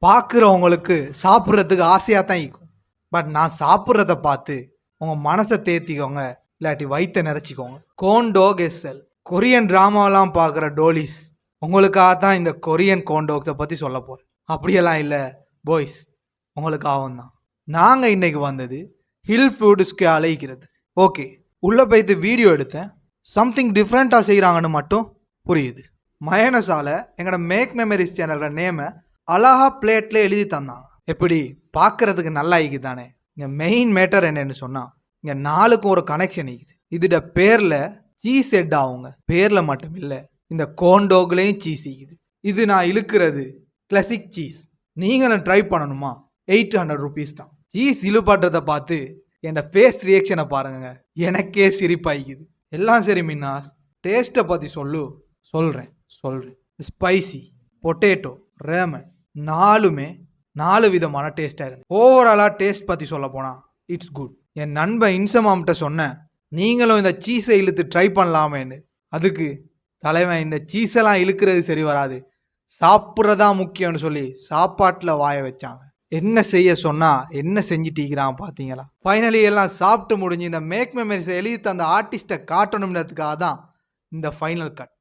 பார்க்குறவங்களுக்கு சாப்பிட்றதுக்கு ஆசையாக தான் இருக்கும். பட் நான் சாப்பிட்றத பார்த்து உங்கள் மனசை தேத்திக்கோங்க, இல்லாட்டி வயிற்றை நிறச்சிக்கோங்க. கோன்டோக் எஸ்எல் கொரியன் ட்ராமாவெலாம் பார்க்குற டோலிஸ், உங்களுக்காக தான் இந்த கொரியன் கோன்டோக்ஸை பற்றி சொல்ல போகிறேன். அப்படியெல்லாம் இல்லை பாய்ஸ், உங்களுக்காகவும் தான். நாங்கள் இன்றைக்கி வந்தது ஹில் ஃபுட்ஸ்க்கு அழைக்கிறது. ஓகே, உள்ளே போய்த்து வீடியோ எடுத்தேன். சம்திங் டிஃப்ரெண்ட்டாக செய்கிறாங்கன்னு மட்டும் புரியுது. மயனஸால் எங்களோட மேக் மெமரிஸ் சேனலோட நேமை அழகா பிளேட்டில் எழுதி தந்தாங்க. எப்படி பார்க்குறதுக்கு நல்லா இருக்குது தானே. இங்கே மெயின் மேட்டர் என்னன்னு சொன்னால், இங்கே 4க்கும் ஒரு கனெக்ஷன் இருக்குது. இதோட பேரில் சீஸ் ஹெட் ஆகுங்க. பேரில் மட்டும் இல்லை, இந்த கோன்டோக்லேயும் சீஸ் இருக்குது. இது நான் இழுக்கிறது கிளாசிக் சீஸ். நீங்களும் ட்ரை பண்ணணுமா? 800 ருபீஸ் தான். சீஸ் இழுப்பாட்டுறதை பார்த்து என் ஃபேஸ் ரியாக்ஷனை பாருங்க, எனக்கே சிரிப்பாய்க்குது. எல்லாம் சரி மின்னாஸ், டேஸ்ட்டை பற்றி சொல்கிறேன். ஸ்பைசி, பொட்டேட்டோ, ரேமன் 4மே 4 விதமான டேஸ்ட்டாக இருந்து. ஓவராலாக டேஸ்ட் பற்றி சொல்ல போனால் இட்ஸ் குட். என் நண்பன் இன்சமாம்கிட்ட சொன்னேன், நீங்களும் இந்த சீஸை இழுத்து ட்ரை பண்ணலாமேன்னு. அதுக்கு தலைவன், இந்த சீஸெல்லாம் இழுக்கிறது சரி வராது, சாப்பிட்றதா முக்கியம்னு சொல்லி சாப்பாட்டில் வாய வச்சாங்க. என்ன செய்ய சொன்னால் என்ன செஞ்சுட்டீங்கிறான் பார்த்தீங்களா. ஃபைனலி எல்லாம் சாப்பிட்டு முடிஞ்சு இந்த மேக் மெமரிஸை எழுதி அந்த ஆர்டிஸ்ட்டை காட்டணும்ன்றதுக்காக தான் இந்த ஃபைனல் கட்.